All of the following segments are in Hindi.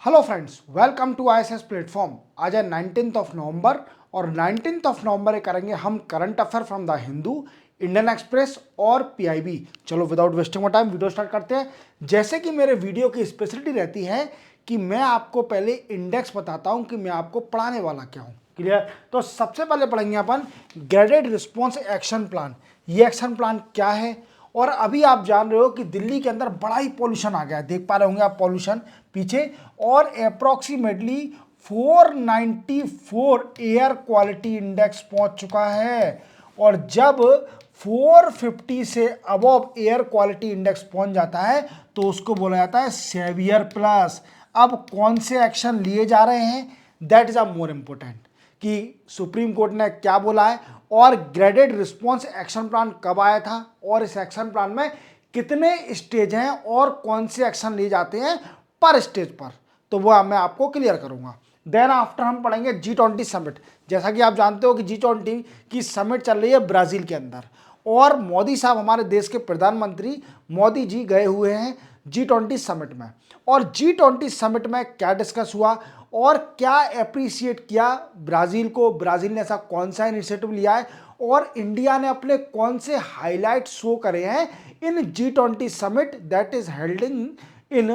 Hello friends, welcome to ISS platform. आज है 19th ऑफ नवंबर और 19th ऑफ नवंबर करेंगे हम current affair from the Hindu, Indian express और पीआईबी। चलो without wasting time video start करते हैं। जैसे कि मेरे वीडियो की स्पेशलिटी रहती है कि मैं आपको पहले इंडेक्स बताता हूं कि मैं आपको पढ़ाने वाला क्या हूं। क्लियर? तो सबसे पहले पढ़ेंगे अपन ग्रेडेड रिस्पॉन्स एक्शन प्लान। ये एक्शन प्लान क्या है? और अभी आप जान रहे हो कि दिल्ली के अंदर बड़ा ही पॉल्यूशन आ गया है, देख पा रहे होंगे आप पॉल्यूशन पीछे। और अप्रोक्सीमेटली 494 एयर क्वालिटी इंडेक्स पहुंच चुका है। और जब 450 से अबव एयर क्वालिटी इंडेक्स पहुंच जाता है तो उसको बोला जाता है सेवियर प्लस। अब कौन से एक्शन लिए जा रहे हैं, that is a more important कि सुप्रीम कोर्ट ने क्या बोला है और ग्रेडेड रिस्पॉन्स एक्शन प्लान कब आया था और इस एक्शन प्लान में कितने स्टेज हैं और कौन से एक्शन लिए जाते हैं पर स्टेज पर, तो वह मैं आपको क्लियर करूंगा। देन आफ्टर हम पढ़ेंगे G20 समिट। जैसा कि आप जानते हो कि G20 की समिट चल रही है ब्राजील के अंदर और मोदी साहब हमारे देश के प्रधानमंत्री मोदी जी गए हुए हैं G20 समिट में। और G20 समिट में क्या डिस्कस हुआ और क्या अप्रिशिएट किया ब्राजील को, ब्राजील ने ऐसा कौन सा इनिशिएटिव लिया है और इंडिया ने अपने कौन से हाईलाइट शो करे हैं in G20 summit that is holding in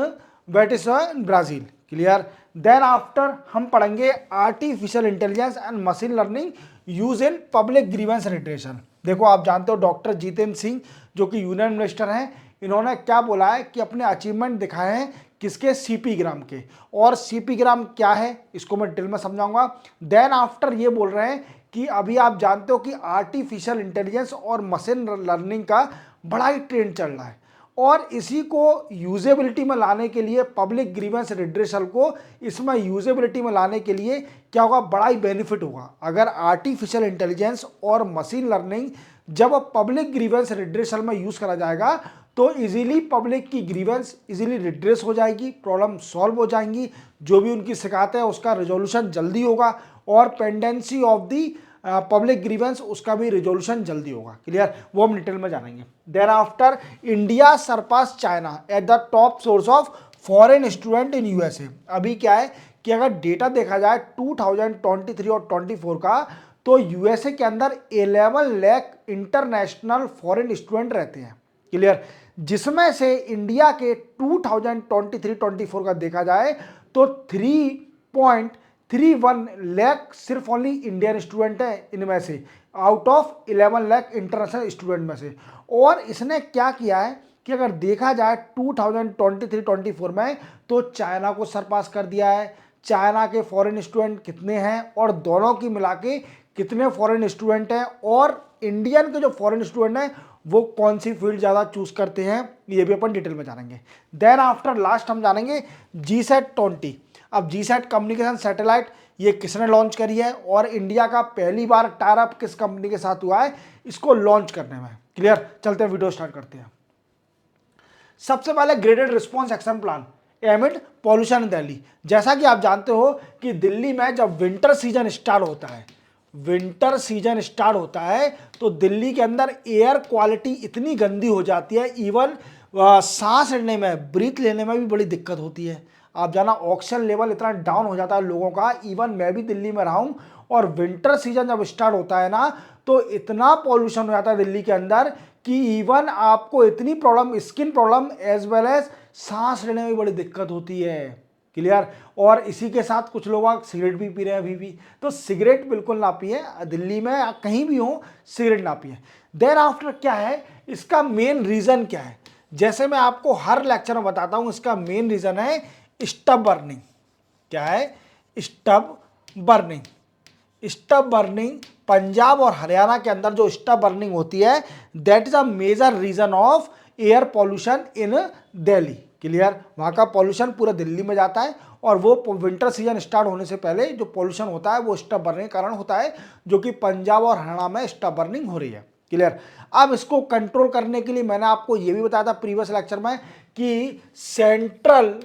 Brazil. Clear? Then after हम पढ़ेंगे artificial intelligence and machine learning use in public grievance रिट्रेशन। देखो आप जानते हो डॉक्टर जितेंद्र सिंह जो कि यूनियन मिनिस्टर हैं, इन्होंने क्या बोला है कि अपने अचीवमेंट दिखाए हैं किसके, सीपी ग्राम के। और सीपी ग्राम क्या है इसको मैं डिटेल में समझाऊंगा। देन आफ्टर ये बोल रहे हैं कि अभी आप जानते हो कि आर्टिफिशियल इंटेलिजेंस और मशीन लर्निंग का बड़ा ही ट्रेंड चल रहा है और इसी को यूजेबिलिटी में लाने के लिए, पब्लिक ग्रीवेंस रिड्रेसल को इसमें यूजेबिलिटी में लाने के लिए क्या होगा, बड़ा ही बेनिफिट होगा अगर आर्टिफिशियल इंटेलिजेंस और मशीन लर्निंग जब पब्लिक ग्रीवेंस रिड्रेसल में यूज करा जाएगा तो इजीली पब्लिक की ग्रीवेंस इजीली रिड्रेस हो जाएगी, प्रॉब्लम सॉल्व हो जाएंगी, जो भी उनकी शिकायत है उसका रिजोल्यूशन जल्दी होगा और pendency of the public grievance उसका भी रिजोल्यूशन जल्दी होगा। क्लियर? वो हम डिटेल में जानेंगे। Then after India surpass China at the top source of foreign student in USA. अभी क्या है कि अगर डेटा देखा जाए 2023 और 24 का तो यूएसए के अंदर 11 लाख इंटरनेशनल फॉरेन स्टूडेंट रहते हैं। क्लियर? जिसमें से इंडिया के 2023-24 का देखा जाए तो 3.31 लाख सिर्फ ओनली इंडियन स्टूडेंट है इनमें से, out of 11 lakh international student में से। और इसने क्या किया है कि अगर देखा जाए 2023-24 में तो चाइना को सरपास कर दिया है। चाइना के फॉरेन स्टूडेंट कितने हैं और दोनों की मिला के कितने फॉरेन स्टूडेंट हैं और इंडियन के जो फॉरेन स्टूडेंट हैं वो कौन सी फील्ड ज़्यादा चूज करते हैं, ये भी अपन डिटेल में जानेंगे। देन आफ्टर लास्ट हम जानेंगे GSAT-20। अब GSAT कम्युनिकेशन सैटेलाइट ये किसने लॉन्च करी है और इंडिया का पहली बार टायर अप किस कंपनी के साथ हुआ है इसको लॉन्च करने में। क्लियर? चलते हैं वीडियो स्टार्ट करते हैं। सबसे पहले graded response action plan एमिड pollution in Delhi. जैसा कि आप जानते हो कि दिल्ली में जब विंटर सीजन स्टार्ट होता है, विंटर सीजन स्टार्ट होता है तो दिल्ली के अंदर एयर क्वालिटी इतनी गंदी हो जाती है, इवन सांस लेने में, ब्रीथ लेने में भी बड़ी दिक्कत होती है। आप जाना ऑक्सीजन लेवल इतना डाउन हो जाता है लोगों का, इवन मैं भी दिल्ली में रहा हूं और विंटर सीजन जब स्टार्ट होता है ना तो इतना पॉल्यूशन हो जाता है दिल्ली के अंदर कि इवन आपको इतनी problem, skin problem as well as सांस लेने में बड़ी दिक्कत होती है। क्लियर? और इसी के साथ कुछ लोग सिगरेट भी पी रहे हैं अभी भी, तो सिगरेट बिल्कुल ना पिए, दिल्ली में या कहीं भी हो सिगरेट ना पिए। देन आफ्टर क्या है, इसका मेन रीजन क्या है, जैसे मैं आपको हर लेक्चर में बताता हूं, इसका मेन रीजन है स्टब बर्निंग। क्या है? Stub burning. Stub burning Punjab और हरियाणा के अंदर जो स्टब बर्निंग होती है that is a major reason of air pollution in Delhi. Clear? वहां का पॉल्यूशन पूरा दिल्ली में जाता है और वो विंटर सीजन स्टार्ट होने से पहले जो पॉल्यूशन होता है वो स्टब बर्निंग के कारण होता है, जो कि पंजाब और हरियाणा में स्टब बर्निंग हो रही है। क्लियर? अब इसको कंट्रोल करने के लिए मैंने आपको ये भी बताया था प्रीवियस लेक्चर में कि central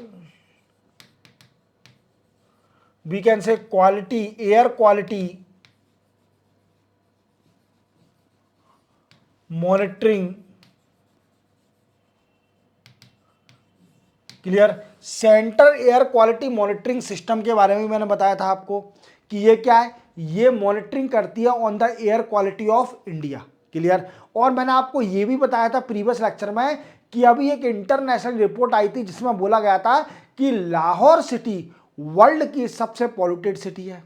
we can say quality, air quality monitoring clear. Central air quality monitoring system के बारे में मैंने बताया था आपको कि ये क्या है, ये मॉनिटरिंग करती है on the air quality of India. Clear. और मैंने आपको ये भी बताया था प्रीवियस लेक्चर में कि अभी एक इंटरनेशनल रिपोर्ट आई थी जिसमें बोला गया था कि लाहौर सिटी वर्ल्ड की सबसे पॉल्यूटेड सिटी है,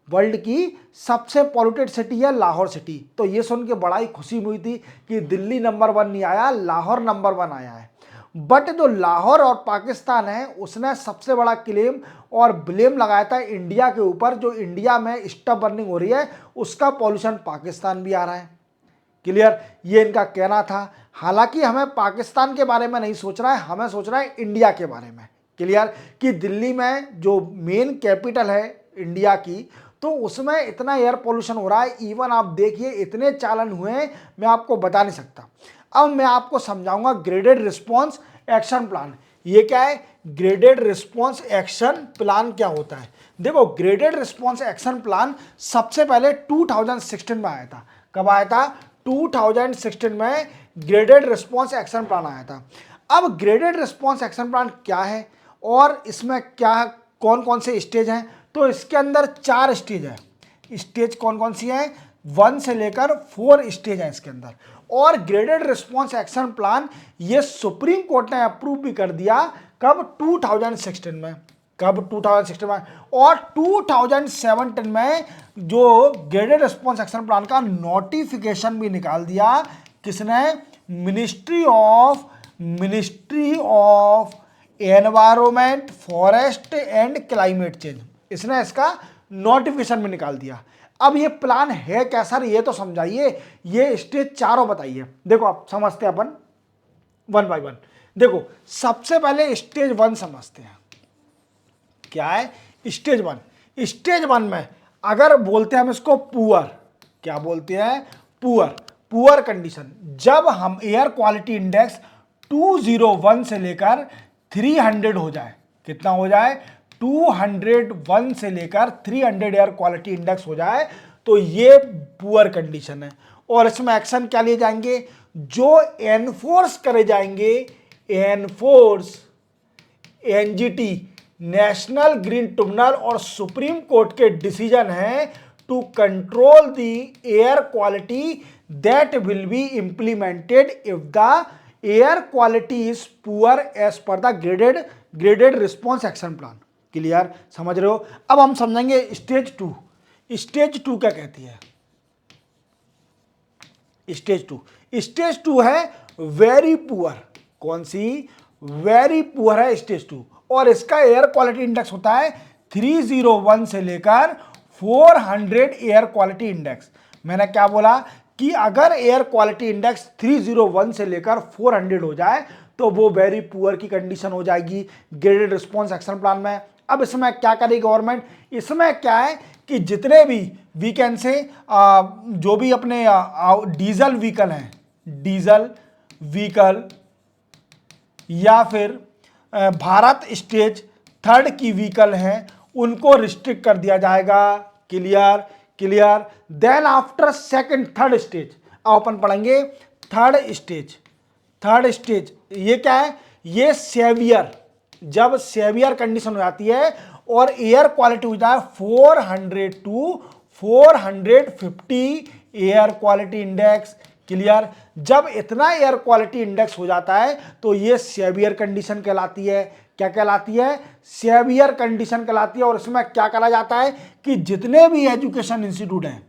वर्ल्ड की सबसे पॉल्यूटेड सिटी है लाहौर सिटी। तो ये सुन के बड़ा ही खुशी हुई थी कि दिल्ली नंबर 1 नहीं आया, लाहौर नंबर 1 आया है। बट जो लाहौर और पाकिस्तान है उसने सबसे बड़ा क्लेम और ब्लेम लगाया था इंडिया के ऊपर, जो इंडिया में स्टॉप बर्निंग हो रही है उसका पॉल्यूशन पाकिस्तान भी आ रहा है। क्लियर, ये इनका कहना था। हालांकि हमें पाकिस्तान के बारे में नहीं सोचना है, हमें सोचना है इंडिया के बारे में। क्लियर, कि दिल्ली में जो मेन कैपिटल है इंडिया की, तो उसमें इतना एयर पोल्यूशन हो रहा है, इवन आप देखिए इतने चालन हुए हैं मैं आपको बता नहीं सकता। अब मैं आपको समझाऊंगा ग्रेडेड रिस्पॉन्स एक्शन प्लान। ये क्या है, ग्रेडेड रिस्पॉन्स एक्शन प्लान क्या होता है। देखो, ग्रेडेड रिस्पॉन्स एक्शन प्लान सबसे पहले 2016 में आया था। कब आया था? 2016 में ग्रेडेड रिस्पॉन्स एक्शन प्लान आया था। अब ग्रेडेड रिस्पॉन्स एक्शन प्लान क्या है और इसमें क्या कौन कौन से स्टेज हैं, तो इसके अंदर 4 स्टेज है। स्टेज कौन कौन सी है? 1 से लेकर 4 स्टेज है इसके अंदर। और ग्रेडेड रिस्पॉन्स एक्शन प्लान ये सुप्रीम कोर्ट ने अप्रूव भी कर दिया। कब? 2016 में। कब? 2016 में। और 2017 में जो ग्रेडेड रिस्पॉन्स एक्शन प्लान का नोटिफिकेशन भी निकाल दिया। किसने? Ministry of environment, forest and climate change, इसने इसका नोटिफिकेशन भी निकाल दिया। अब ये प्लान है क्या सर, ये तो समझाइए, ये स्टेज चारों बताइए। देखो आप समझते हैं अपन 1 बाय 1। देखो, सबसे पहले स्टेज 1 समझते हैं। क्या है स्टेज 1? स्टेज 1 में अगर बोलते हैं हम इसको पुअर, क्या बोलते हैं? Poor condition. जब हम एयर क्वालिटी इंडेक्स 201 से लेकर 300 हो जाए, कितना हो जाए? 201 से लेकर 300 एयर क्वालिटी इंडेक्स हो जाए, तो ये पुअर कंडीशन है। और इसमें एक्शन क्या लिए जाएंगे? जो एनफोर्स करे जाएंगे, एनजीटी, नेशनल ग्रीन ट्रिब्यूनल और सुप्रीम कोर्ट के डिसीजन है to control the air quality that will be implemented if the air quality is poor as per the graded response action plan. Clear, समझ रहे हो? अब हम समझेंगे स्टेज 2। स्टेज 2 क्या कहती है? स्टेज 2 है वेरी पुअर। कौन सी? वेरी पुअर है स्टेज 2। और इसका एयर क्वालिटी इंडेक्स होता है 301 से लेकर 400 एयर क्वालिटी इंडेक्स। मैंने क्या बोला कि अगर एयर क्वालिटी इंडेक्स 301 से लेकर 400 हो जाए तो वो वेरी पुअर की कंडीशन हो जाएगी ग्रेडेड रिस्पॉन्स एक्शन प्लान में। अब इसमें क्या करेगी गवर्नमेंट? इसमें क्या है कि जितने भी वीकेंड से जो भी अपने डीजल व्हीकल हैं, डीजल व्हीकल या फिर भारत स्टेज 3 की व्हीकल हैं, उनको रिस्ट्रिक्ट कर दिया जाएगा। Clear. Then after second, 3rd stage, अब अपन पढ़ेंगे 3rd स्टेज। ये क्या है? ये सेवियर, जब सेवियर कंडीशन हो जाती है और एयर क्वालिटी हो जाए 400 to 450 air quality index. Clear, जब इतना एयर क्वालिटी इंडेक्स हो जाता है तो ये सेवियर कंडीशन कहलाती है। क्या कहलाती है? सेवियर कंडीशन कहलाती है। और इसमें क्या करा जाता है कि जितने भी एजुकेशन इंस्टीट्यूट हैं,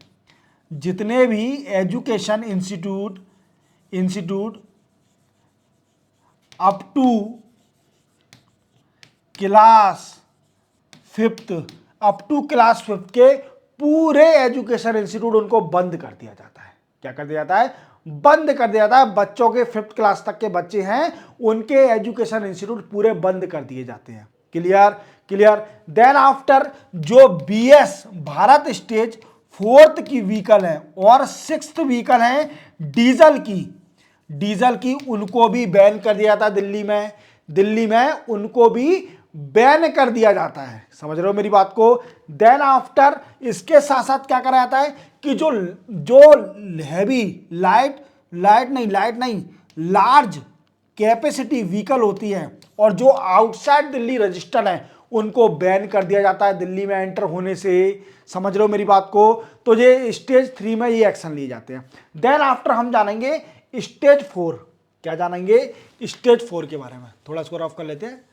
जितने भी education institute up to class 5th के पूरे एजुकेशन इंस्टीट्यूट उनको बंद कर दिया जाता है। क्या कर दिया जाता है? बंद कर दिया जाता है। बच्चों के 5th क्लास तक के बच्चे हैं, उनके एजुकेशन इंस्टीट्यूट पूरे बंद कर दिए जाते हैं। क्लियर। देन आफ्टर जो बीएस भारत स्टेज 4th की व्हीकल है और 6th व्हीकल है डीजल की, उनको भी बैन कर दिया जाता है। दिल्ली में उनको भी बैन कर दिया जाता है। समझ रहे हो मेरी बात को? देन आफ्टर इसके साथ साथ क्या करा जाता है कि जो हैवी लार्ज कैपेसिटी व्हीकल होती है और जो आउटसाइड दिल्ली रजिस्टर्ड है उनको बैन कर दिया जाता है दिल्ली में एंटर होने से। समझ रहे हो मेरी बात को? तो ये स्टेज 3 में ये एक्शन लिए जाते हैं। देन आफ्टर हम जानेंगे स्टेज 4। क्या जानेंगे? स्टेज 4 के बारे में। थोड़ा इसको रफ कर लेते हैं।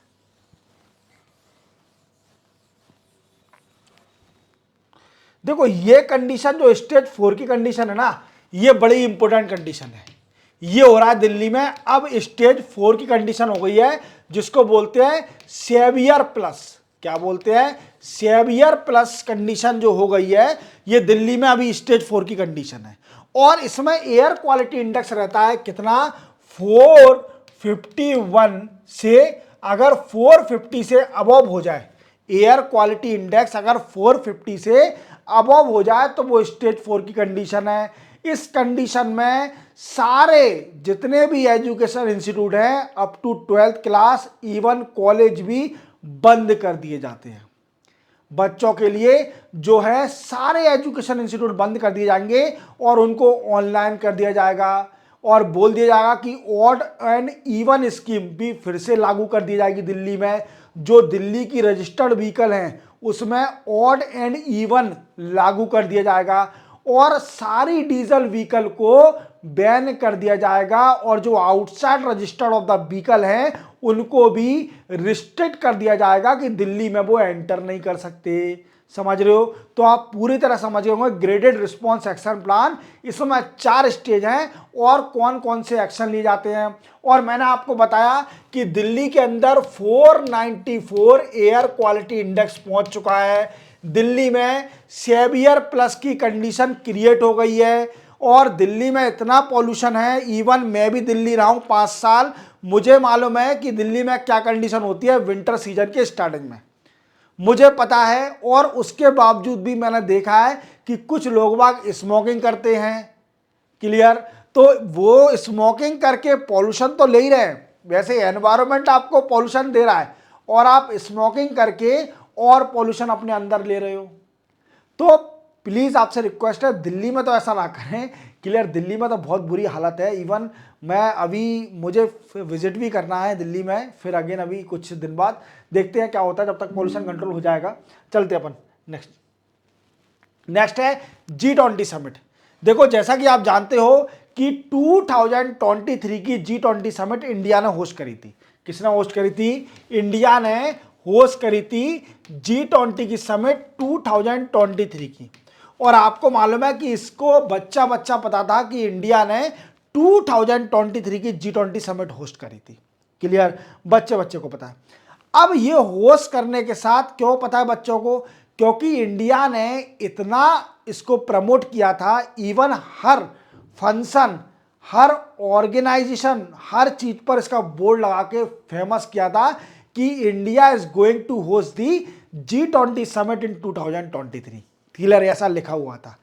देखो ये कंडीशन जो स्टेज 4 की कंडीशन है ना, ये बड़ी इंपॉर्टेंट कंडीशन है। ये हो रहा है दिल्ली में। अब स्टेज 4 की कंडीशन हो गई है जिसको बोलते हैं सेवियर प्लस। क्या बोलते हैं? सेवियर प्लस कंडीशन जो हो गई है ये दिल्ली में अभी स्टेज 4 की कंडीशन है। और इसमें एयर क्वालिटी इंडेक्स रहता है कितना? 451 से, अगर 450 से अबव हो जाए, एयर क्वालिटी इंडेक्स अगर 450 से अबव हो जाए तो वो स्टेज 4 की कंडीशन है। इस कंडीशन में सारे जितने भी एजुकेशन इंस्टीट्यूट हैं up to 12th class, even college भी बंद कर दिए जाते हैं। बच्चों के लिए जो है सारे एजुकेशन इंस्टीट्यूट बंद कर दिए जाएंगे और उनको ऑनलाइन कर दिया जाएगा। और बोल दिया जाएगा कि ऑड एंड इवन स्कीम भी फिर से लागू कर दी जाएगी दिल्ली में। जो दिल्ली की रजिस्टर्ड व्हीकल हैं उसमें ऑड एंड इवन लागू कर दिया जाएगा और सारी डीजल व्हीकल को बैन कर दिया जाएगा। और जो outside registered of the vehicle हैं उनको भी रिस्ट्रिक्ट कर दिया जाएगा कि दिल्ली में वो एंटर नहीं कर सकते। समझ रहे हो? तो आप पूरी तरह समझ गए होंगे ग्रेडेड रिस्पॉन्स एक्शन प्लान। इसमें 4 स्टेज हैं और कौन कौन से एक्शन लिए जाते हैं। और मैंने आपको बताया कि दिल्ली के अंदर 494 एयर क्वालिटी इंडेक्स पहुंच चुका है। दिल्ली में सेवियर प्लस की कंडीशन क्रिएट हो गई है और दिल्ली में इतना पॉल्यूशन है। इवन मैं भी दिल्ली रहा हूं 5 साल, मुझे मालूम है कि दिल्ली में क्या कंडीशन होती है विंटर सीजन के स्टार्टिंग में, मुझे पता है। और उसके बावजूद भी मैंने देखा है कि कुछ लोग बाग स्मोकिंग करते हैं। क्लियर? तो वो स्मोकिंग करके पॉल्यूशन तो ले ही रहे हैं, वैसे एनवायरनमेंट आपको पॉल्यूशन दे रहा है और आप स्मोकिंग करके और पॉल्यूशन अपने अंदर ले रहे हो। तो प्लीज आपसे रिक्वेस्ट है दिल्ली में तो ऐसा ना करें। क्लियर? दिल्ली में तो बहुत बुरी हालत है। इवन मैं अभी मुझे विजिट भी करना है दिल्ली में फिर अगेन अभी कुछ दिन बाद, देखते हैं क्या होता है जब तक पॉल्यूशन कंट्रोल हो जाएगा। चलते अपन नेक्स्ट है G20 समिट। देखो जैसा कि आप जानते हो कि 2023 की G20 समिट इंडिया ने होस्ट करी थी। किसने होस्ट करी थी? इंडिया ने होस्ट करी थी G20 की समिट 2023 की। और आपको मालूम है कि इसको बच्चा बच्चा पता था कि इंडिया ने 2023 की G20 समिट होस्ट करी थी। क्लियर? बच्चे बच्चे को पता है। अब ये होस्ट करने के साथ क्यों पता है बच्चों को? क्योंकि इंडिया ने इतना इसको प्रमोट किया था। इवन हर फंक्शन, हर ऑर्गेनाइजेशन, हर चीज पर इसका बोर्ड लगा के फेमस किया था कि India is going to host the G20 summit in 2023। Clear? ऐसा लिखा हुआ था।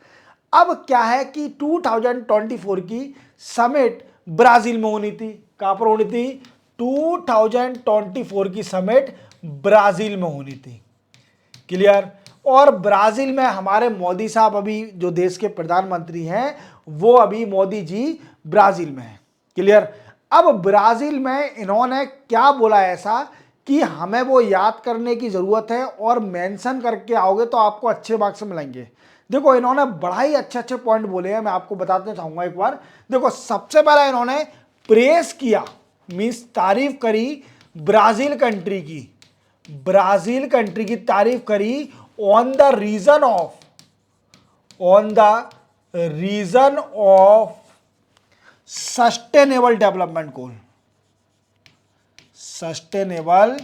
अब क्या है कि 2024 की समिट ब्राजील में होनी थी। कहां पर होनी थी? 2024 की समिट ब्राजील में होनी थी। क्लियर? और ब्राजील में हमारे मोदी साहब अभी जो देश के प्रधानमंत्री हैं वो अभी मोदी जी ब्राजील में हैं। क्लियर? अब ब्राजील में इन्होंने क्या बोला ऐसा कि हमें वो याद करने की जरूरत है और मेंशन करके आओगे तो आपको अच्छे मार्क्स मिलेंगे। देखो इन्होंने बड़ा ही अच्छे अच्छे पॉइंट बोले हैं, मैं आपको बताना चाहूंगा एक बार। देखो सबसे पहले इन्होंने प्रेस किया, मींस तारीफ करी ब्राजील कंट्री की। ब्राजील कंट्री की तारीफ करी on the reason of sustainable development goal. Sustainable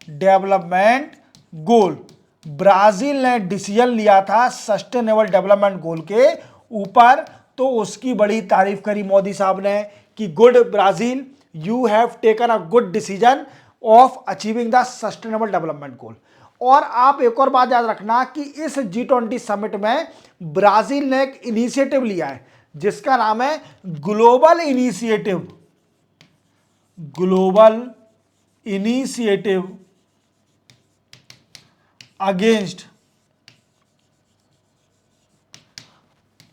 development goal, Brazil ने डिसीजन लिया था सस्टेनेबल डेवलपमेंट गोल के ऊपर, तो उसकी बड़ी तारीफ करी मोदी साहब ने कि good Brazil, you have taken a good decision of achieving the sustainable development गोल। और आप एक और बात याद रखना कि इस G20 समिट में ब्राजील ने एक इनिशिएटिव लिया है जिसका नाम है global initiative against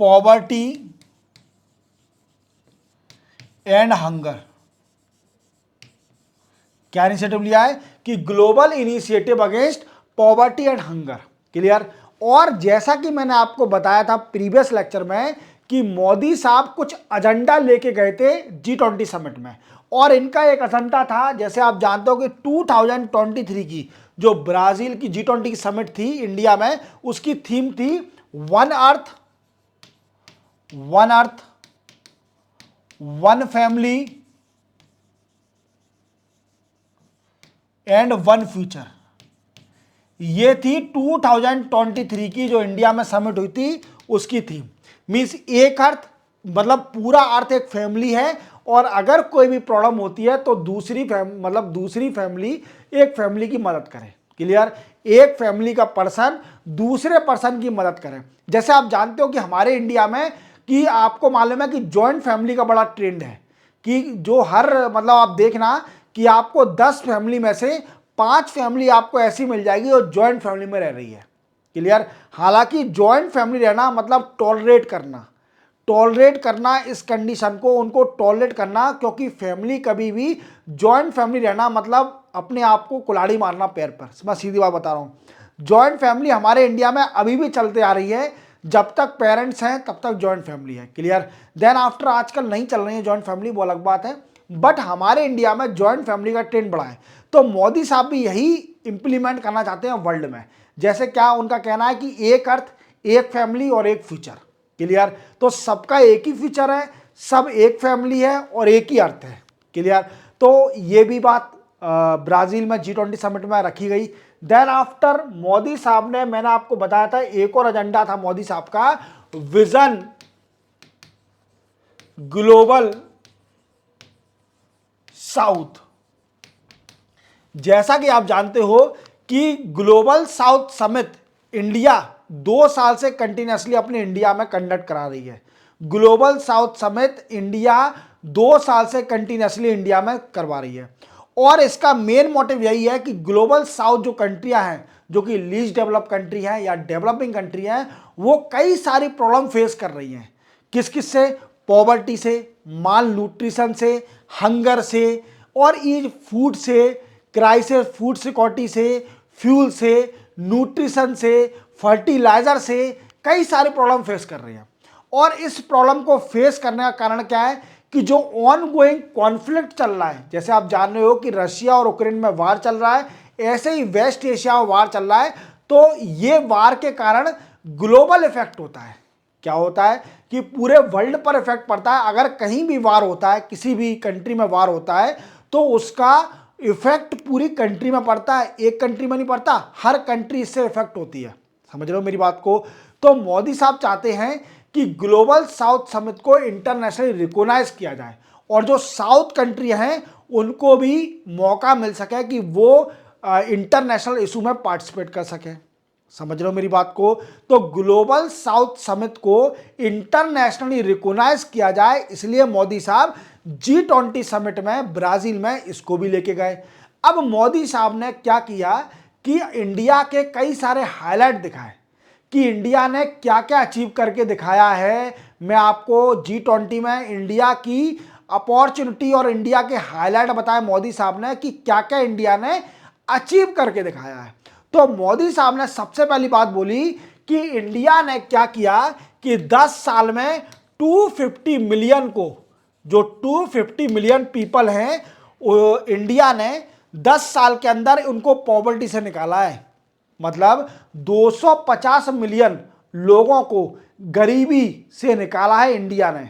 poverty and hunger. क्या इनिशिएटिव लिया है कि global initiative against poverty and hunger. Clear. और जैसा कि मैंने आपको बताया था प्रीवियस लेक्चर में कि मोदी साहब कुछ एजेंडा लेके गए थे G20 समिट में, और इनका एक एजेंडा था, जैसे आप जानते हो कि 2023 की जो ब्राजील की G20 की समिट थी इंडिया में, उसकी थीम थी one earth, one family and one future. ये थी 2023 की जो इंडिया में समिट हुई थी उसकी थीम। मींस एक अर्थ मतलब पूरा अर्थ एक फैमिली है, और अगर कोई भी प्रॉब्लम होती है तो दूसरी फैमिली एक फैमिली की मदद करे। क्लियर। एक फैमिली का पर्सन दूसरे पर्सन की मदद करे। जैसे आप जानते हो कि हमारे इंडिया में कि आपको मालूम है कि जॉइंट फैमिली का बड़ा ट्रेंड है, कि जो हर मतलब आप देखना कि आपको 10 फैमिली में से 5 फैमिली आपको ऐसी मिल जाएगी और जॉइंट फैमिली में रह रही है। क्लियर। हालांकि जॉइंट फैमिली रहना मतलब टॉलरेट करना इस कंडीशन को उनको टॉलरेट करना, क्योंकि फैमिली कभी भी जॉइंट फैमिली रहना मतलब अपने आप को कुल्हाड़ी मारना पैर पर। मैं सीधी बात बता रहा हूं, जॉइंट फैमिली हमारे इंडिया में अभी भी चलते आ रही है। जब तक पेरेंट्स हैं तब तक जॉइंट फैमिली है। क्लियर। देन आफ्टर आजकल नहीं चल रही है जॉइंट फैमिली, वो अलग बात है, बट हमारे इंडिया में जॉइंट फैमिली का ट्रेंड बढ़ा है। तो मोदी साहब भी यही इंप्लीमेंट करना चाहते हैं वर्ल्ड में। जैसे क्या उनका कहना है कि एक अर्थ, एक फैमिली और एक फ्यूचर। क्लियर। तो सबका एक ही फ्यूचर है, सब एक फैमिली है और एक ही अर्थ है। क्लियर। तो ये भी बात ब्राजील में G20 समिट में रखी गई। देन आफ्टर मोदी साहब ने, मैंने आपको बताया था एक और एजेंडा था मोदी साहब का, विजन ग्लोबल साउथ। जैसा कि आप जानते हो कि ग्लोबल साउथ समिट इंडिया 2 साल से कंटिन्यूसली अपने इंडिया में कंडक्ट करा रही है। ग्लोबल साउथ समिट इंडिया 2 साल से कंटिन्यूसली इंडिया में करवा रही है, और इसका मेन मोटिव यही है कि ग्लोबल साउथ जो कंट्रियां हैं, जो कि लीस्ट डेवलप कंट्री हैं या डेवलपिंग कंट्री हैं, वो कई सारी प्रॉब्लम फेस कर रही हैं। किस किस से? पॉवर्टी से, माल न्यूट्रिशन से, हंगर से, और ये फूड से, क्राइसिस फूड सिक्योरिटी से, फ्यूल से, न्यूट्रिशन से, फर्टिलाइजर से, कई सारे प्रॉब्लम फेस कर रही हैं। और इस प्रॉब्लम को फेस करने का कारण क्या है कि जो ऑन गोइंग कॉन्फ्लिक्ट चल रहा है, जैसे आप जान रहे हो कि रशिया और यूक्रेन में वार चल रहा है, ऐसे ही वेस्ट एशिया में वार चल रहा है। तो ये वार के कारण ग्लोबल इफेक्ट होता है। क्या होता है कि पूरे वर्ल्ड पर इफेक्ट पड़ता है। अगर कहीं भी वार होता है, किसी भी कंट्री में वार होता है, तो उसका इफेक्ट पूरी कंट्री में पड़ता है, एक कंट्री में नहीं पड़ता, हर कंट्री इससे इफेक्ट होती है। समझ रहे हो मेरी बात को? तो मोदी साहब चाहते हैं कि ग्लोबल साउथ समिट को इंटरनेशनली रिकॉग्नाइज किया जाए, और जो साउथ कंट्री हैं उनको भी मौका मिल सके कि वो इंटरनेशनल इशू में पार्टिसिपेट कर सके। समझ रहे हो मेरी बात को? तो ग्लोबल साउथ समिट को इंटरनेशनली रिकॉग्नाइज किया जाए, इसलिए मोदी साहब G20 समिट में ब्राजील में इसको भी लेके गए। अब मोदी साहब ने क्या किया कि इंडिया के कई सारे हाईलाइट दिखाए कि इंडिया ने क्या क्या अचीव करके दिखाया है। मैं आपको G20 में इंडिया की अपॉर्चुनिटी और इंडिया के हाईलाइट बताए मोदी साहब ने कि क्या क्या इंडिया ने अचीव करके दिखाया है। तो मोदी साहब ने सबसे पहली बात बोली कि इंडिया ने क्या किया कि 10 साल में 250 मिलियन को, जो 250 मिलियन पीपल हैं, इंडिया ने 10 साल के अंदर उनको पॉवर्टी से निकाला है। मतलब 250 मिलियन लोगों को गरीबी से निकाला है इंडिया ने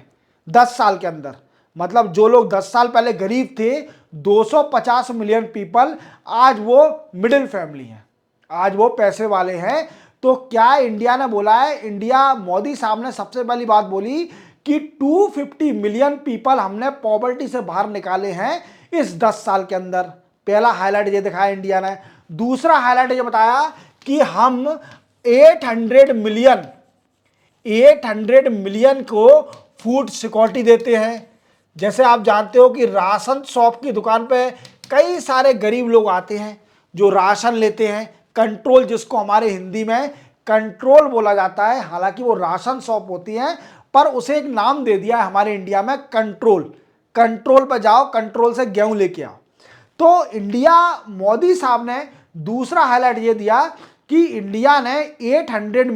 10 साल के अंदर। मतलब जो लोग 10 साल पहले गरीब थे, 250 मिलियन पीपल आज वो मिडिल फैमिली हैं, आज वो पैसे वाले हैं। तो क्या इंडिया ने बोला है? इंडिया, मोदी साहब ने सबसे पहली बात बोली कि 250 मिलियन पीपल हमने पॉवर्टी से बाहर निकाले हैं इस 10 साल के अंदर। पहला हाईलाइट ये दिखाया इंडिया ने। दूसरा हाईलाइट ये बताया कि हम 800 मिलियन को फूड सिक्योरिटी देते हैं। जैसे आप जानते हो कि राशन शॉप की दुकान पे कई सारे गरीब लोग आते हैं जो राशन लेते हैं, कंट्रोल, जिसको हमारे हिंदी में कंट्रोल बोला जाता है। हालांकि वो राशन शॉप होती है, पर उसे एक नाम दे दिया है हमारे इंडिया में, कंट्रोल। कंट्रोल पर जाओ, कंट्रोल से गेहूं लेके आओ। तो इंडिया, मोदी साहब ने दूसरा हाईलाइट ये दिया कि इंडिया ने 800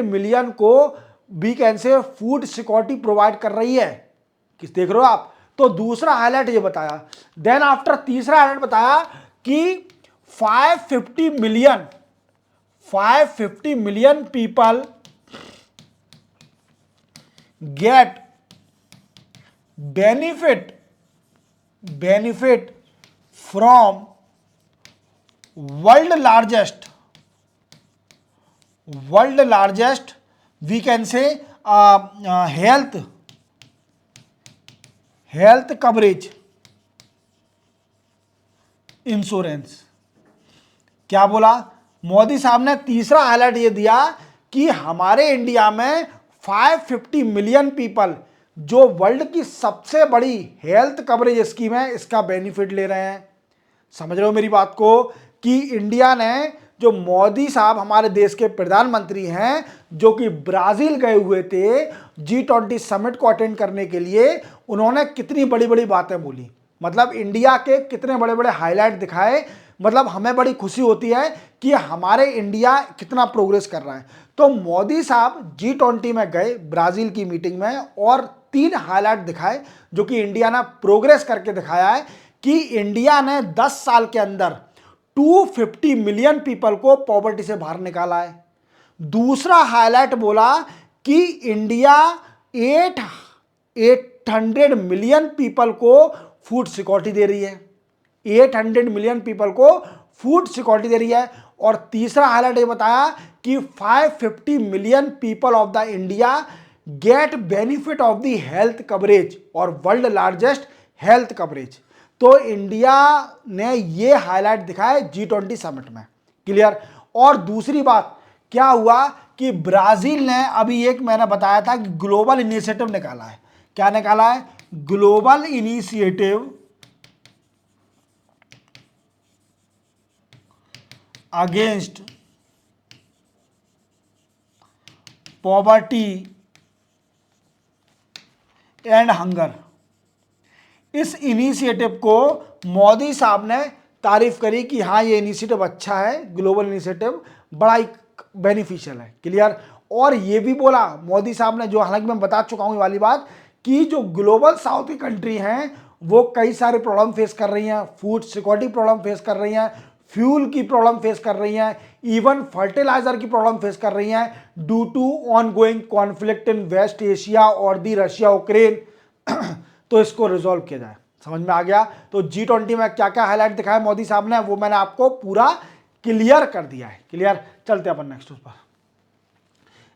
मिलियन को we can say food security provide कर रही है। किस देख रहे हो आप? तो दूसरा हाईलाइट ये बताया। देन आफ्टर तीसरा हाईलाइट बताया कि 550 million people get benefit from world largest we can say health coverage insurance. क्या बोला मोदी साहब ने? तीसरा हाईलाइट ये दिया कि हमारे इंडिया में 550 मिलियन पीपल जो वर्ल्ड की सबसे बड़ी हेल्थ कवरेज स्कीम है इसका बेनिफिट ले रहे हैं। समझ रहे हो मेरी बात को? कि इंडिया ने, जो मोदी साहब हमारे देश के प्रधानमंत्री हैं, जो कि ब्राजील गए हुए थे G20 समिट को अटेंड करने के लिए, उन्होंने कितनी बड़ी बड़ी बातें बोली, मतलब इंडिया के कितने बड़े बड़े हाईलाइट दिखाए। मतलब हमें बड़ी खुशी होती है कि हमारे इंडिया कितना प्रोग्रेस कर रहा है। तो मोदी साहब G20 में गए ब्राजील की मीटिंग में और 3 हाईलाइट दिखाए जो कि इंडिया ने प्रोग्रेस करके दिखाया है कि इंडिया ने 10 साल के अंदर 250 मिलियन पीपल को पॉवर्टी से बाहर निकाला है। दूसरा हाईलाइट बोला कि इंडिया 800 मिलियन पीपल को फूड सिक्योरिटी दे रही है। 800 मिलियन पीपल को फूड सिक्योरिटी दे रही है। और तीसरा हाईलाइट ये बताया कि 550 million people of the India get benefit of the health coverage और वर्ल्ड लार्जेस्ट हेल्थ कवरेज। तो इंडिया ने ये हाईलाइट दिखाया G20 समिट में। क्लियर? और दूसरी बात क्या हुआ कि ब्राजील ने अभी एक मैंने बताया था कि ग्लोबल इनिशिएटिव निकाला है। क्या निकाला है? Global initiative against poverty and hunger. इस इनिशिएटिव को मोदी साहब ने तारीफ करी कि हाँ ये इनिशिएटिव अच्छा है, ग्लोबल इनिशिएटिव बड़ा ही बेनिफिशियल है। क्लियर? और ये भी बोला मोदी साहब ने, जो हालांकि मैं बता चुका हूँ ये वाली बात, कि जो ग्लोबल साउथ की कंट्री हैं वो कई सारे प्रॉब्लम फेस कर रही हैं, फूड सिक्योरिटी प्रॉब्लम फेस कर रही हैं, फ्यूल की प्रॉब्लम फेस कर रही हैं, इवन फर्टिलाइजर की प्रॉब्लम फेस कर रही हैं due to ongoing conflict in West Asia और दी रशिया यूक्रेन। तो इसको रिजॉल्व किया जाए। समझ में आ गया? तो G20 में क्या क्या हाईलाइट दिखाया मोदी साहब ने वो मैंने आपको पूरा क्लियर कर दिया है। क्लियर? चलते अपन नेक्स्ट उस पर।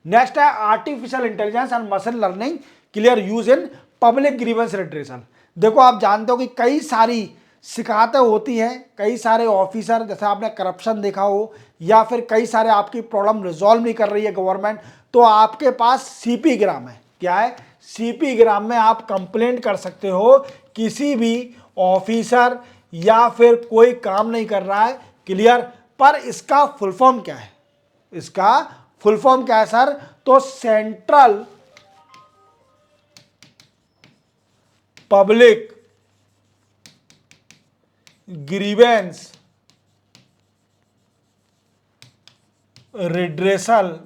नेक्स्ट है artificial intelligence and machine learning clear use in public grievance redressal. देखो आप जानते हो कि कई सारी शिकायतें होती हैं, कई सारे ऑफिसर, जैसे आपने करप्शन देखा हो या फिर कई सारे आपकी प्रॉब्लम रिजॉल्व नहीं कर रही है गवर्नमेंट, तो आपके पास सीपी ग्राम है। क्या है? सीपी ग्राम में आप कंप्लेंट कर सकते हो किसी भी ऑफिसर या फिर कोई काम नहीं कर रहा है। क्लियर? पर इसका फुल फॉर्म क्या है? इसका फुल फॉर्म क्या है सर? तो central public grievance redressal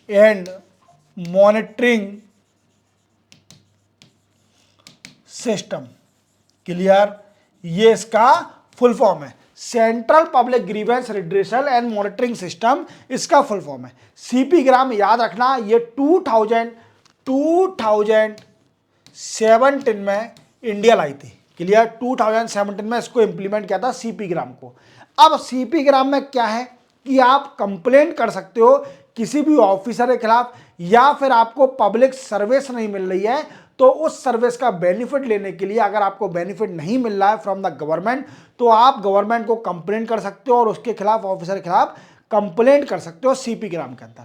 and monitoring system. Clear? ये इसका फुल फॉर्म है, central public grievance redressal and monitoring system इसका फुल फॉर्म है। सीपी ग्राम याद रखना, ये 2017 में इंडिया लाई थी। क्लियर? 2017 में इसको इंप्लीमेंट किया था सीपी ग्राम को। अब सीपी ग्राम में क्या है कि आप कंप्लेंट कर सकते हो किसी भी ऑफिसर के खिलाफ, या फिर आपको पब्लिक सर्विस नहीं मिल रही है तो उस सर्विस का बेनिफिट लेने के लिए, अगर आपको बेनिफिट नहीं मिल रहा है फ्रॉम द गवर्नमेंट, तो आप गवर्नमेंट को कंप्लेंट कर सकते हो और उसके खिलाफ, ऑफिसर के खिलाफ कंप्लेंट कर सकते हो सीपी ग्राम के अंदर।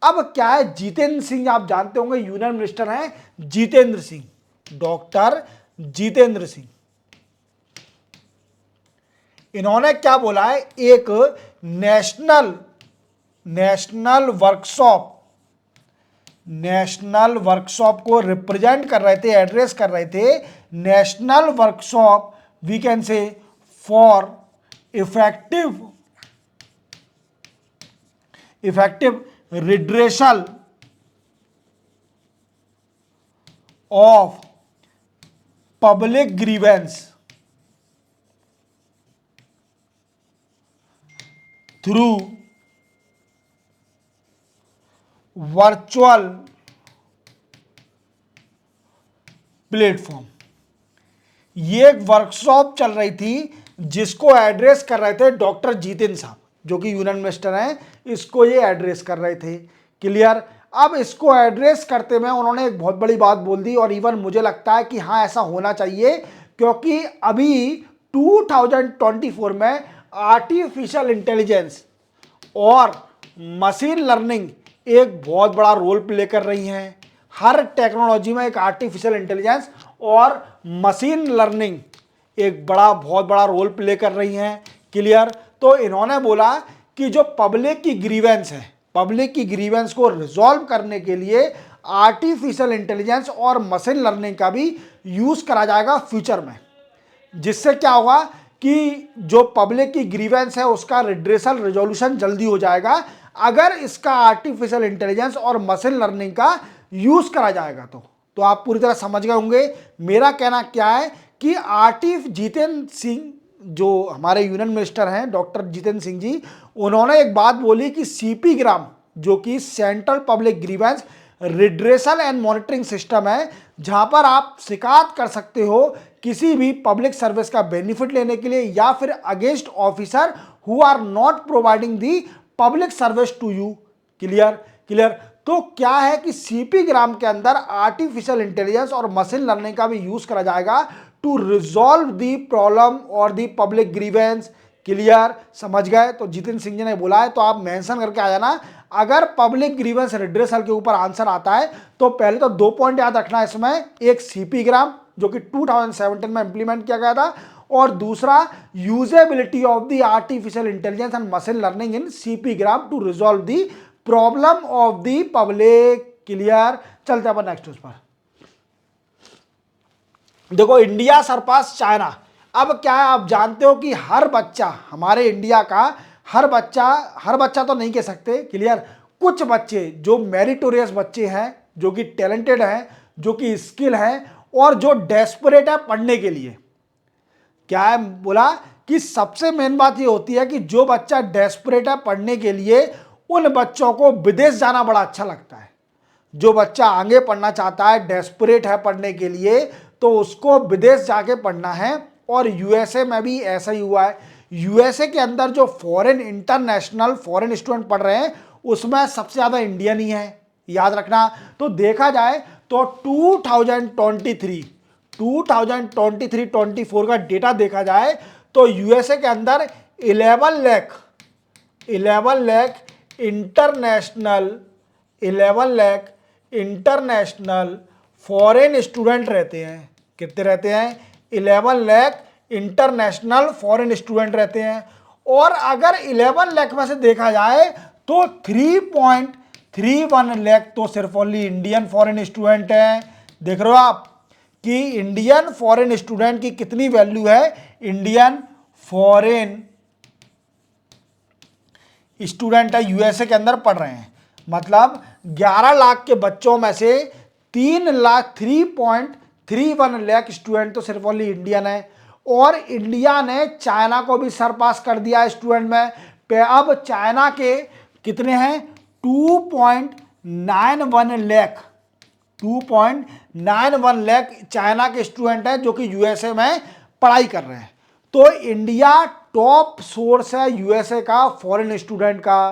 अब क्या है, जितेंद्र सिंह आप जानते होंगे, यूनियन मिनिस्टर हैं जितेंद्र सिंह, डॉक्टर जितेंद्र सिंह। इन्होंने क्या बोला है, एक नेशनल वर्कशॉप नेशनल वर्कशॉप को रिप्रेजेंट कर रहे थे, एड्रेस कर रहे थे। National workshop we can say for effective redressal of public grievance through virtual platform. ये एक वर्कशॉप चल रही थी जिसको एड्रेस कर रहे थे डॉक्टर जितेंद्र साहब, जो कि यूनियन मिनिस्टर हैं, इसको ये एड्रेस कर रहे थे। क्लियर। अब इसको एड्रेस करते में उन्होंने एक बहुत बड़ी बात बोल दी, और इवन मुझे लगता है कि हाँ ऐसा होना चाहिए, क्योंकि अभी 2024 में आर्टिफिशियल इंटेलिजेंस और मशीन लर्निंग एक बहुत बड़ा रोल प्ले कर रही हैं। हर टेक्नोलॉजी में एक आर्टिफिशियल इंटेलिजेंस और मशीन लर्निंग एक बहुत बड़ा रोल प्ले कर रही हैं। क्लियर। तो इन्होंने बोला कि जो पब्लिक की ग्रीवेंस है, पब्लिक की ग्रीवेंस को रिजॉल्व करने के लिए आर्टिफिशियल इंटेलिजेंस और मशीन लर्निंग का भी यूज करा जाएगा फ्यूचर में, जिससे क्या होगा कि जो पब्लिक की ग्रीवेंस है उसका रिड्रेसल रिजोल्यूशन जल्दी हो जाएगा, अगर इसका आर्टिफिशियल इंटेलिजेंस और मशीन लर्निंग का यूज करा जाएगा। तो आप पूरी तरह समझ गए होंगे मेरा कहना क्या है कि जितेंद्र सिंह जो हमारे यूनियन मिनिस्टर हैं, डॉक्टर जितेंद्र सिंह जी, उन्होंने एक बात बोली कि सीपी ग्राम, जो कि central public grievance redressal and monitoring system है, जहां पर आप शिकायत कर सकते हो किसी भी पब्लिक सर्विस का बेनिफिट लेने के लिए या फिर against officer who are not providing the public service to you. Clear. तो क्या है कि सीपी ग्राम के अंदर आर्टिफिशियल इंटेलिजेंस और मशीन लर्निंग का भी यूज करा जाएगा टू रिजॉल्व दी प्रॉब्लम और दी पब्लिक ग्रीवेंस। क्लियर। समझ गए। तो जितेंद्र सिंह जी ने बोला है, तो आप मेंशन करके आ जाना। अगर पब्लिक ग्रीवेंस रिड्रेसल के ऊपर आंसर आता है तो पहले तो 2 पॉइंट याद रखना है इसमें, एक सीपी ग्राम जो कि 2017 में इंप्लीमेंट किया गया था, और दूसरा usability of the artificial intelligence and machine learning in CP gram to resolve the problem of the public. Clear. चलते हैं नेक्स्ट उस पर। देखो, इंडिया सरपास चाइना। अब क्या है, आप जानते हो कि हर बच्चा, हमारे इंडिया का हर बच्चा तो नहीं कह सकते, क्लियर, कुछ बच्चे जो मेरिटोरियस बच्चे हैं, जो कि टैलेंटेड हैं, जो कि स्किल हैं और जो डेस्परेट है पढ़ने के लिए, क्या है बोला कि सबसे मेन बात ये होती है कि जो बच्चा डेस्परेट है पढ़ने के लिए, उन बच्चों को विदेश जाना बड़ा अच्छा लगता है। जो बच्चा आगे पढ़ना चाहता है, डेस्परेट है पढ़ने के लिए, तो उसको विदेश जाके पढ़ना है। और यूएसए में भी ऐसा ही हुआ है। यूएसए के अंदर जो इंटरनेशनल फॉरेन स्टूडेंट पढ़ रहे हैं, उसमें सबसे ज़्यादा इंडियन ही है, याद रखना। तो देखा जाए तो 2023-24 का डेटा देखा जाए तो यूएसए के अंदर 11 लाख इंटरनेशनल फॉरेन स्टूडेंट रहते हैं। कितने रहते हैं? 11 लाख इंटरनेशनल फॉरेन स्टूडेंट रहते हैं। और अगर 11 लाख में से देखा जाए तो 3.31 लाख तो सिर्फ ओनली इंडियन फॉरेन स्टूडेंट हैं। देख रहे हो आप कि इंडियन फॉरेन स्टूडेंट की कितनी वैल्यू है। इंडियन फॉरेन स्टूडेंट है, यूएसए के अंदर पढ़ रहे हैं, मतलब 11 लाख के बच्चों में से 3.31 लाख स्टूडेंट तो सिर्फ ओनली इंडियन है। और इंडिया ने चाइना को भी सरपास कर दिया स्टूडेंट में। अब चाइना के कितने हैं? 2.91 लाख चाइना के स्टूडेंट हैं जो कि यूएसए में पढ़ाई कर रहे हैं। तो इंडिया टॉप सोर्स है यूएसए का फॉरेन स्टूडेंट का।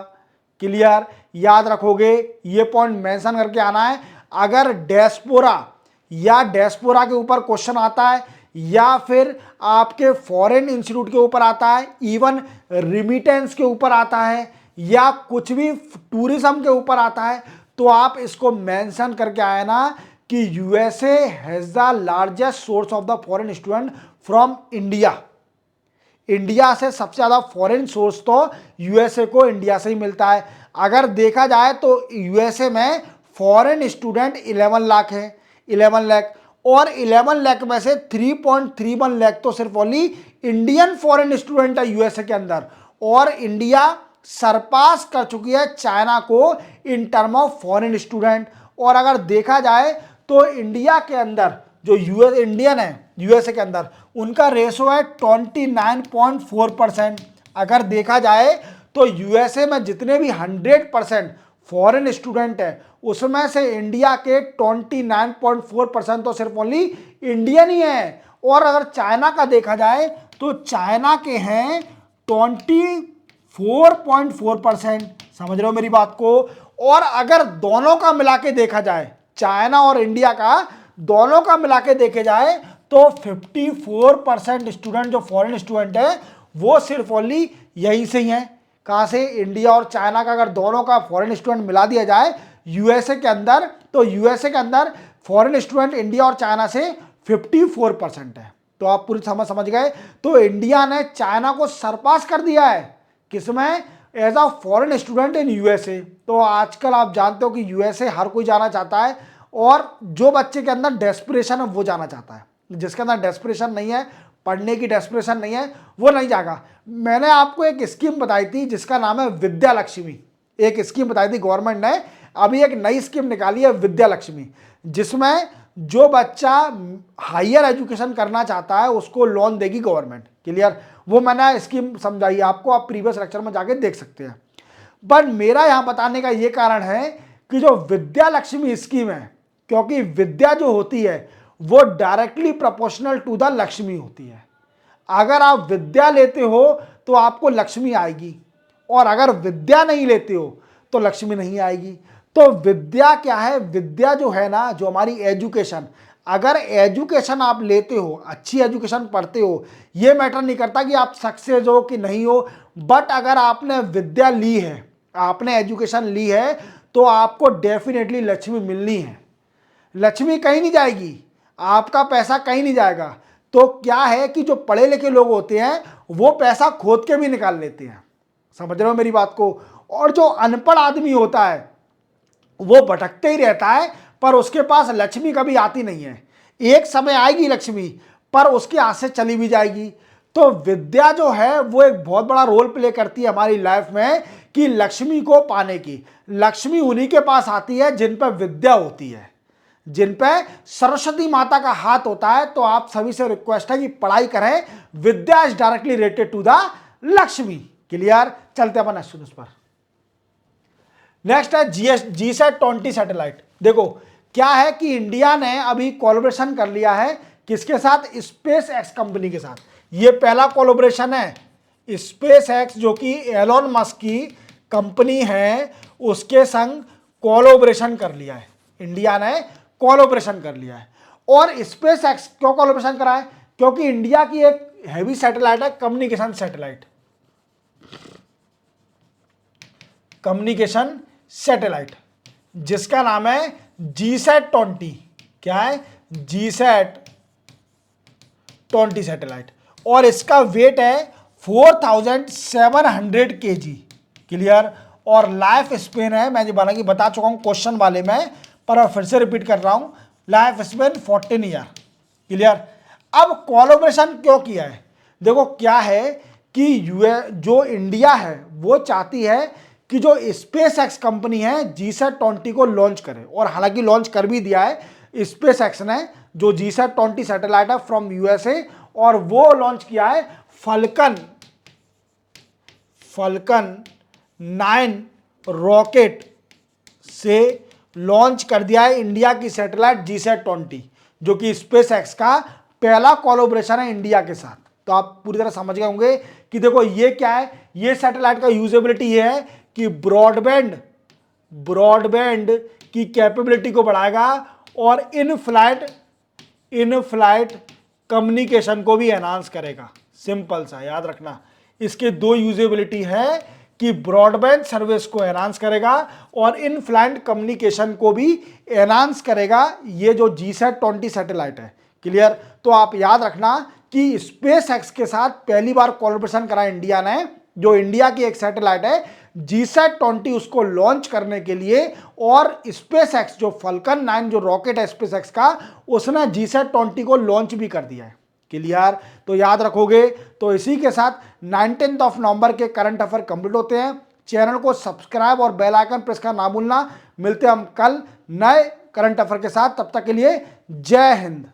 क्लियर, याद रखोगे, ये पॉइंट मेंशन करके आना है। अगर डेस्पोरा के ऊपर क्वेश्चन आता है या फिर आपके फॉरेन इंस्टीट्यूट के ऊपर आता है, इवन रिमिटेंस के ऊपर आता है या कुछ भी टूरिज्म के ऊपर आता है, तो आप इसको मेंशन करके आए ना कि USA has the largest source of the foreign student from India. India से सबसे ज़्यादा फॉरेन सोर्स तो यूएसए को इंडिया से ही मिलता है। अगर देखा जाए तो यूएसए में फॉरेन स्टूडेंट 11 लाख है, 11 लाख, और 11 लाख में से 3.31 लाख तो सिर्फ ओनली इंडियन फॉरेन स्टूडेंट है यूएसए के अंदर, और इंडिया सरपास कर चुकी है चाइना को in term of foreign student. और अगर देखा जाए तो इंडिया के अंदर जो यूएस इंडियन है यूएसए के अंदर, उनका रेशो है 29.4%। अगर देखा जाए तो यूएसए में जितने भी 100% फॉरेन स्टूडेंट है उसमें से इंडिया के 29.4% तो सिर्फ ओनली इंडियन ही है। और अगर चाइना का देखा जाए तो चाइना के हैं 24.4%। समझ रहे हो मेरी बात को। और अगर दोनों का मिला के देखा जाए, चाइना और इंडिया का दोनों का मिला के देखे जाए, तो 54% स्टूडेंट जो फॉरेन स्टूडेंट है वो सिर्फ ओनली यहीं से ही है। कहाँ से? इंडिया और चाइना का अगर दोनों का फॉरेन स्टूडेंट मिला दिया जाए यूएसए के अंदर, तो यूएसए के अंदर फॉरेन स्टूडेंट इंडिया और चाइना से 54% है। तो आप पूरी समझ गए। तो इंडिया ने चाइना को सरपास कर दिया है किसमें? As a foreign student in USA. तो आजकल आप जानते हो कि यूएसए हर कोई जाना चाहता है, और जो बच्चे के अंदर डेस्पिरेशन है वो जाना चाहता है। जिसके अंदर डेस्पिरेशन नहीं है, पढ़ने की डेस्पिरेशन नहीं है, वो नहीं जाएगा। मैंने आपको एक स्कीम बताई थी जिसका नाम है विद्या लक्ष्मी। एक स्कीम बताई थी गवर्नमेंट ने, अभी एक नई स्कीम निकाली है विद्या लक्ष्मी, जिसमें जो बच्चा हायर एजुकेशन करना चाहता है उसको लोन देगी गवर्नमेंट। क्लियर? वो मैंने स्कीम समझाई आपको, आप प्रीवियस लेक्चर में जाके देख सकते हैं। बट मेरा यहाँ बताने का ये कारण है कि जो विद्या लक्ष्मी स्कीम है, क्योंकि विद्या जो होती है वो directly proportional to the Lakshmi होती है। अगर आप विद्या लेते हो तो आपको लक्ष्मी आएगी, और अगर विद्या नहीं लेते हो तो लक्ष्मी नहीं आएगी। तो विद्या क्या है? विद्या जो है ना, जो हमारी एजुकेशन, अगर एजुकेशन आप लेते हो, अच्छी एजुकेशन पढ़ते हो, ये मैटर नहीं करता कि आप सक्सेस हो कि नहीं हो, बट अगर आपने विद्या ली है, आपने एजुकेशन ली है, तो आपको डेफिनेटली लक्ष्मी मिलनी है। लक्ष्मी कहीं नहीं जाएगी, आपका पैसा कहीं नहीं जाएगा। तो क्या है कि जो पढ़े लिखे लोग होते हैं वो पैसा खोद के भी निकाल लेते हैं। समझ रहे हो मेरी बात को। और जो अनपढ़ आदमी होता है वो भटकते ही रहता है, पर उसके पास लक्ष्मी कभी आती नहीं है। एक समय आएगी लक्ष्मी, पर उसके हाथ से चली भी जाएगी। तो विद्या जो है वो एक बहुत बड़ा रोल प्ले करती है हमारी लाइफ में, कि लक्ष्मी को पाने की। लक्ष्मी उन्हीं के पास आती है जिन पर विद्या होती है, जिन पे सरस्वती माता का हाथ होता है। तो आप सभी से रिक्वेस्ट है कि पढ़ाई करें। Vidya is directly related to the Lakshmi. Clear? चलते अपन नेक्स्ट पर। नेक्स्ट है जीसैट 20 सैटेलाइट। देखो क्या है कि इंडिया ने अभी कोलैबोरेशन कर लिया है किसके साथ? स्पेस एक्स कंपनी के साथ। ये पहला कोलैबोरेशन है। स्पेस एक्स जो कि एलोन मस्क की कंपनी है, उसके संग कोलैबोरेशन कर लिया है। इंडिया ने कोलैबोरेशन कर लिया है। और स्पेस एक्स क्यों कोलैबोरेशन करा है? क्योंकि इंडिया की एक हैवी सैटेलाइट है, कम्युनिकेशन सैटेलाइट, कम्युनिकेशन सैटेलाइट, जिसका नाम है जीसैट 20। क्या है? GSAT 20 satellite. और इसका वेट है 4700 kg। क्लियर? और लाइफ स्पेन है, मैं बता चुका हूं क्वेश्चन वाले में, पर फिर से रिपीट कर रहा हूं, लाइफ स्पेन 14 ईयर। क्लियर? अब कोलैबोरेशन क्यों किया है? देखो क्या है कि जो इंडिया है वो चाहती है कि जो स्पेस एक्स कंपनी है जीसैट 20 को लॉन्च करे, और हालांकि लॉन्च कर भी दिया है स्पेस एक्स ने, जो जीसैट 20 सैटेलाइट है फ्रॉम यूएसए, और वो लॉन्च किया है फल्कन 9 रॉकेट से लॉन्च कर दिया है इंडिया की सैटेलाइट जीसैट 20, जो कि स्पेस एक्स का पहला कोलैबोरेशन है इंडिया के साथ। तो आप पूरी तरह समझ गए होंगे कि देखो ये क्या है। ये सैटेलाइट का यूजेबिलिटी ये है कि ब्रॉडबैंड की कैपेबिलिटी को बढ़ाएगा, और इन फ्लाइट कम्युनिकेशन को भी एनहांस करेगा। सिंपल सा याद रखना, इसके दो यूजेबिलिटी है कि ब्रॉडबैंड सर्विस को एनहांस करेगा और इन फ्लाइट कम्युनिकेशन को भी एनहांस करेगा, ये जो जीसैट 20 सैटेलाइट है। क्लियर? तो आप याद रखना कि स्पेस एक्स के साथ पहली बार कोलैबोरेशन करा इंडिया ने जो इंडिया की एक सैटेलाइट है GSAT-20 उसको लॉन्च करने के लिए, और SpaceX जो फल्कन 9 जो रॉकेट है SpaceX का, उसने GSAT-20 को लॉन्च भी कर दिया है। क्लियर? तो याद रखोगे। तो इसी के साथ 19 नवंबर के करंट अफेयर कंप्लीट होते हैं। चैनल को सब्सक्राइब और बेल आइकन प्रेस करना ना भूलना। मिलते हैं हम कल नए करंट अफेयर के साथ, तब तक के लिए जय हिंद।